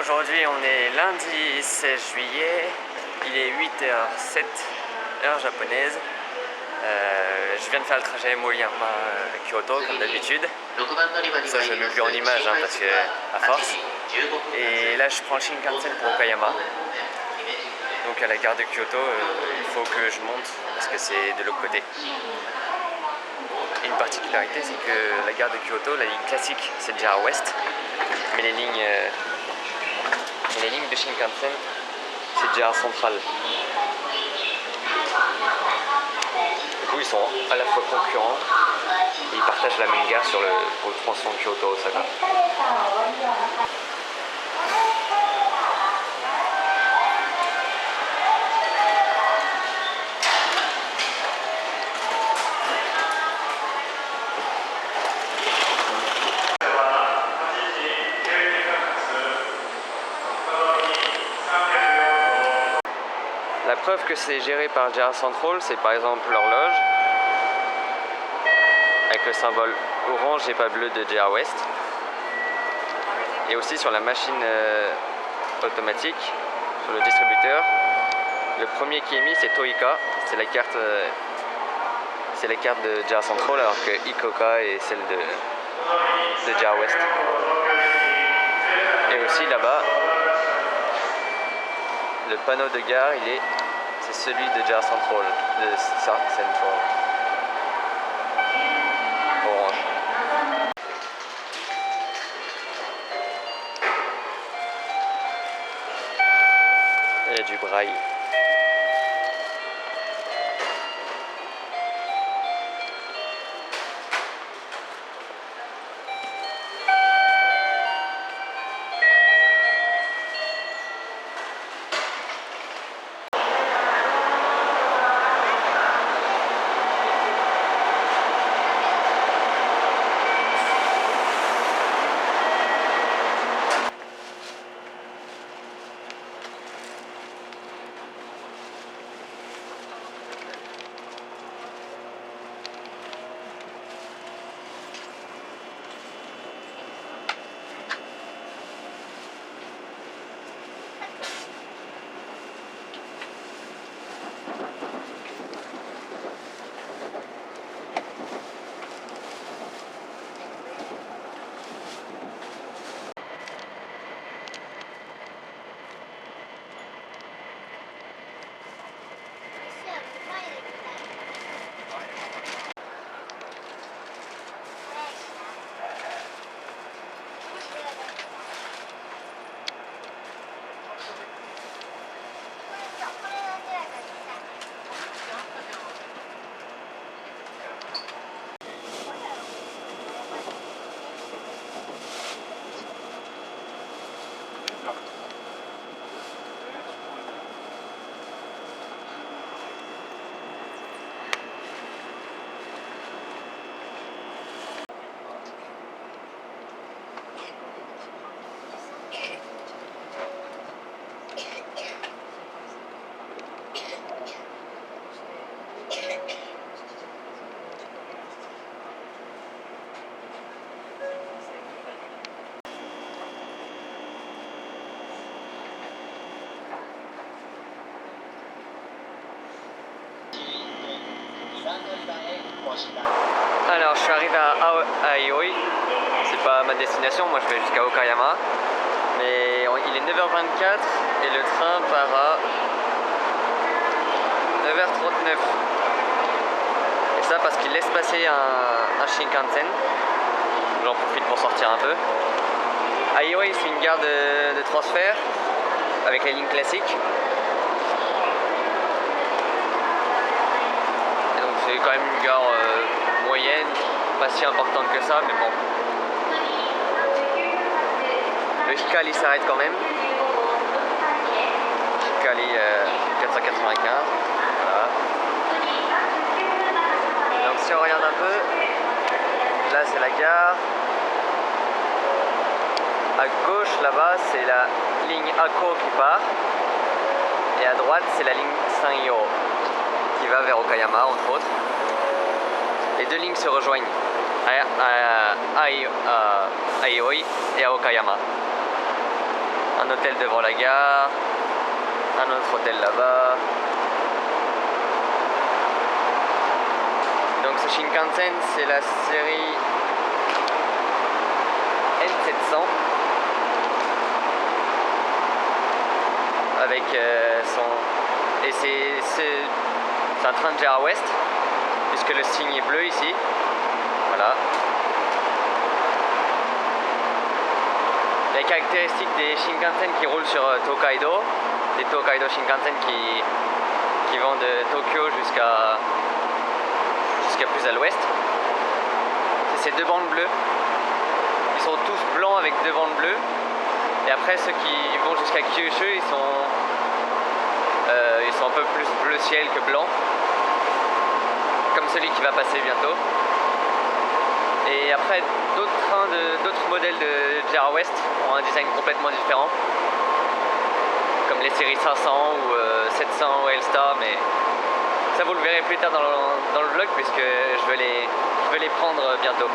Aujourd'hui on est lundi 16 juillet, il est 8h07, heure japonaise. Je viens de faire le trajet Moriyama-Kyoto comme d'habitude. Ça je ne le mets plus en image parce que à force. Et là je prends le Shinkansen pour Okayama. Donc à la gare de Kyoto, il faut que je monte parce que c'est de l'autre côté. Et une particularité, c'est que la gare de Kyoto, la ligne classique, c'est déjà à ouest, mais les lignes de Shinkansen, c'est déjà à centrale. Du coup, ils sont à la fois concurrents et ils partagent la même gare pour le tronçon Kyoto-Osaka. La preuve que c'est géré par JR Central, c'est par exemple l'horloge avec le symbole orange et pas bleu de JR West. Et aussi sur la machine automatique, sur le distributeur, le premier qui est mis c'est Toika, c'est la carte de JR Central, alors que Ikoka est celle de JR West. Et aussi là-bas, le panneau de gare, c'est celui de JR Central, de Central. Orange. Il y a du braille. Alors je suis arrivé à Aioi, c'est pas ma destination, moi je vais jusqu'à Okayama, mais il est 9h24 et le train part à 9h39. Et ça parce qu'il laisse passer un Shinkansen, j'en profite pour sortir un peu. Aioi c'est une gare de transfert avec la ligne classique. C'est quand même une gare moyenne, pas si importante que ça, mais bon. Le Hikari s'arrête quand même. Hikari 495. Voilà. Donc si on regarde un peu, là c'est la gare. À gauche là-bas c'est la ligne Ako qui part. Et à droite c'est la ligne Sanyo qui va vers Okayama entre autres. Les deux lignes se rejoignent à Aioi et à Okayama. Un hôtel devant la gare, un autre hôtel là-bas. Donc ce Shinkansen, c'est la série N700 avec son... Et c'est un train de JR West puisque le signe est bleu ici. Voilà. Les caractéristiques des Shinkansen qui roulent sur Tokaido, des Tokaido Shinkansen qui vont de Tokyo jusqu'à plus à l'ouest, c'est ces deux bandes bleues. Ils sont tous blancs avec deux bandes bleues. Et après ceux qui vont jusqu'à Kyushu, ils sont un peu plus bleu ciel que blanc, comme celui qui va passer bientôt. Et après d'autres modèles de JR West ont un design complètement différent, comme les séries 500 ou 700 ou L-Star, mais ça vous le verrez plus tard dans le vlog puisque je vais les prendre bientôt.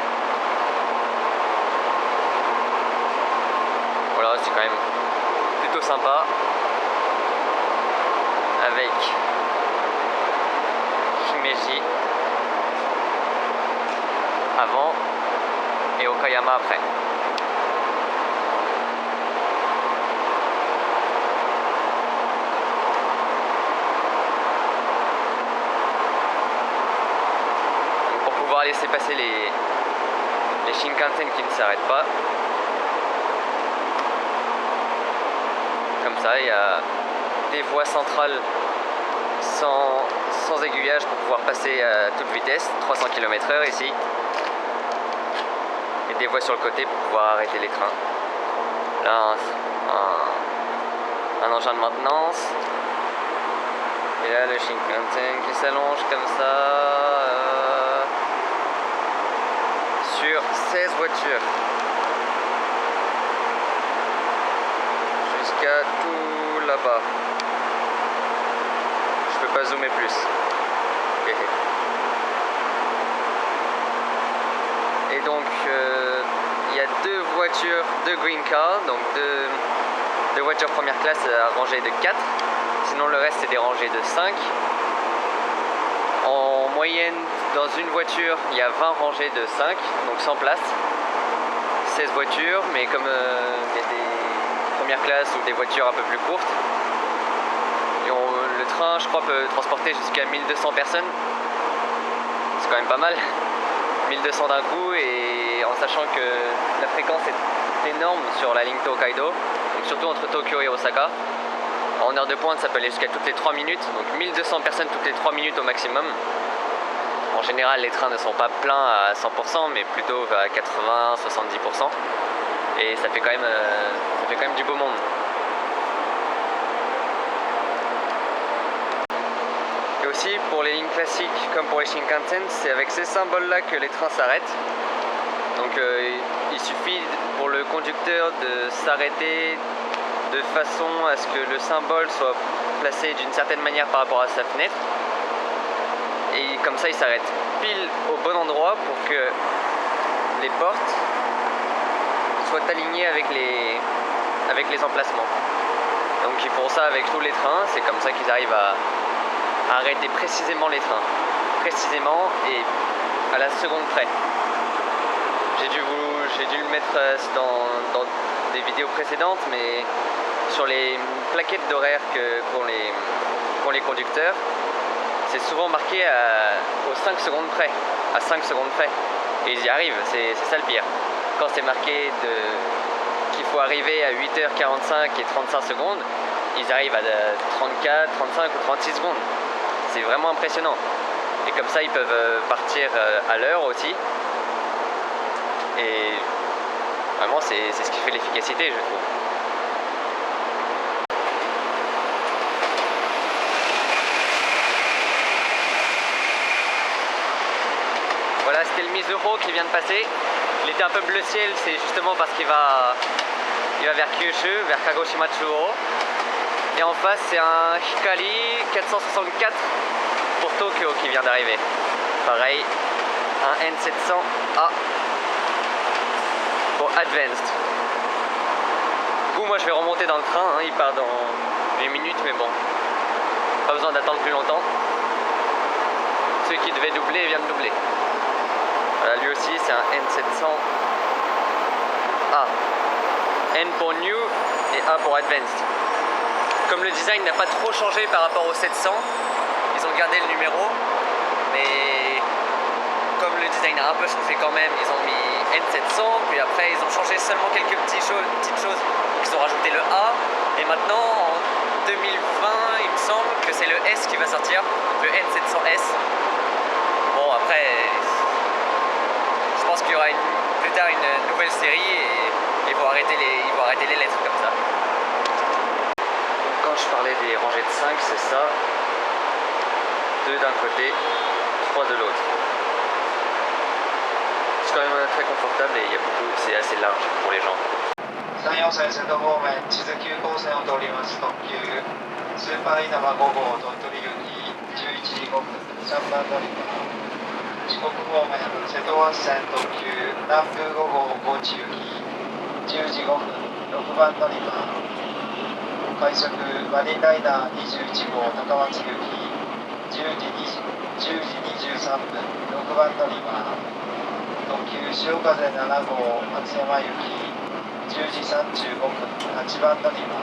Voilà, c'est quand même plutôt sympa avec Himeji avant et Okayama après. Donc pour pouvoir laisser passer les Shinkansen qui ne s'arrêtent pas, comme ça il y a des voies centrales sans aiguillage pour pouvoir passer à toute vitesse, 300 km/h ici, et des voies sur le côté pour pouvoir arrêter les trains. Là un engin de maintenance, et là le Shinkansen qui s'allonge comme ça sur 16 voitures jusqu'à tout là-bas. Je peux pas zoomer plus. Et donc il y a deux voitures, deux green cars, donc deux voitures première classe à rangée de 4. Sinon le reste c'est des rangées de 5. En moyenne dans une voiture il y a 20 rangées de 5, donc 100 places. 16 voitures, mais comme il y a des premières classes ou des voitures un peu plus courtes, et le train je crois peut transporter jusqu'à 1200 personnes. C'est quand même pas mal. 1200 d'un coup, et en sachant que la fréquence est énorme sur la ligne Tokaido, donc surtout entre Tokyo et Osaka. En heure de pointe ça peut aller jusqu'à toutes les 3 minutes, donc 1200 personnes toutes les 3 minutes au maximum. En général les trains ne sont pas pleins à 100%, mais plutôt à 80-70%, et ça fait quand même du beau monde. Et aussi pour les lignes classiques comme pour les Shinkansen, c'est avec ces symboles là que les trains s'arrêtent. Donc il suffit pour le conducteur de s'arrêter de façon à ce que le symbole soit placé d'une certaine manière par rapport à sa fenêtre, et comme ça il s'arrête pile au bon endroit pour que les portes soient alignées avec les emplacements. Donc ils font ça avec tous les trains, c'est comme ça qu'ils arrivent à arrêter précisément les trains, précisément et à la seconde près. J'ai dû le mettre dans des vidéos précédentes, mais sur les plaquettes d'horaire qu'ont les conducteurs, c'est souvent marqué aux 5 secondes près, à 5 secondes près, et ils y arrivent, c'est ça le pire. Quand c'est marqué qu'il faut arriver à 8h45 et 35 secondes, ils arrivent à 34, 35 ou 36 secondes. C'est vraiment impressionnant. Et comme ça, ils peuvent partir à l'heure aussi. Et vraiment, c'est ce qui fait l'efficacité, je trouve. Voilà, c'était le Mizuho qui vient de passer. Il était un peu bleu ciel, c'est justement parce qu'il va vers Kyushu, vers Kagoshima Chuo. Et en face, c'est un Hikari 464 pour Tokyo qui vient d'arriver. Pareil, un N700A pour Advanced. Boom. moi je vais remonter dans le train, hein. Il part dans 8 minutes, mais bon, pas besoin d'attendre plus longtemps. Celui qui devait doubler vient de doubler. Voilà, lui aussi c'est un N700A. N pour New et A pour Advanced. Comme le design n'a pas trop changé par rapport au 700, ils ont gardé le numéro, mais comme le design a un peu changé quand même, ils ont mis N700, puis après ils ont changé seulement quelques petites choses, ils ont rajouté le A, et maintenant en 2020 il me semble que c'est le S qui va sortir, le N700S. Bon après, je pense qu'il y aura plus tard une nouvelle série et ils vont arrêter les lettres comme ça. Donc quand je parlais des rangées de 5, c'est ça, 2 d'un côté, 3 de l'autre. C'est quand même très confortable et c'est assez large pour les jambes. 山陽線瀬戸方面智頭急行線を通ります特急スーパー稲葉5号鳥取行き11時5分3番乗り場四国方面瀬戸湾線特急南風5号高知行き10時5分6番乗り場快速マリンライナー21号高松行き10時23分6番乗り場特急潮風7号松山行き10時35分8番乗り場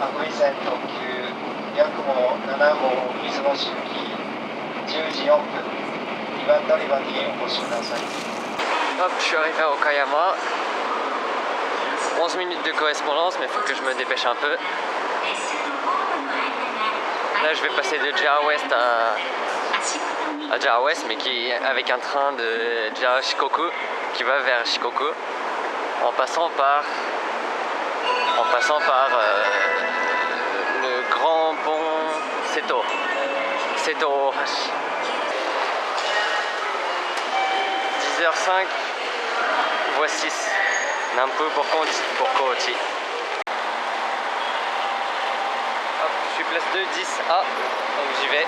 阿久比線特急八雲7号出雲市行き10時4分2番乗り場にお越しください。 Hop, je suis arrivé à Okayama. 11 minutes de correspondance, mais il faut que je me dépêche un peu. Là, je vais passer de JR West à JR West, mais avec un train de JR Shikoku qui va vers Shikoku, en passant par le grand pont Seto Ohashi. 10h05, voie 6, Nampu pour Kochi. Hop, je suis place 2, 10A, donc j'y vais.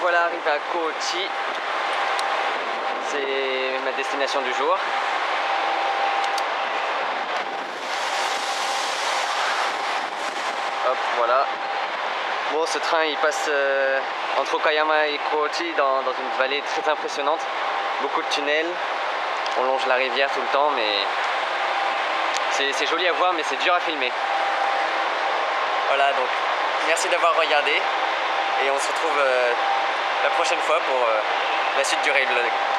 Voilà, arrivé à Kochi. c'est ma destination du jour. Hop, voilà. Bon, ce train il passe entre Okayama et Kochi dans une vallée très impressionnante. Beaucoup de tunnels. On longe la rivière tout le temps, mais c'est joli à voir, mais c'est dur à filmer. Voilà, donc merci d'avoir regardé et on se retrouve la prochaine fois pour la suite du rail vlog.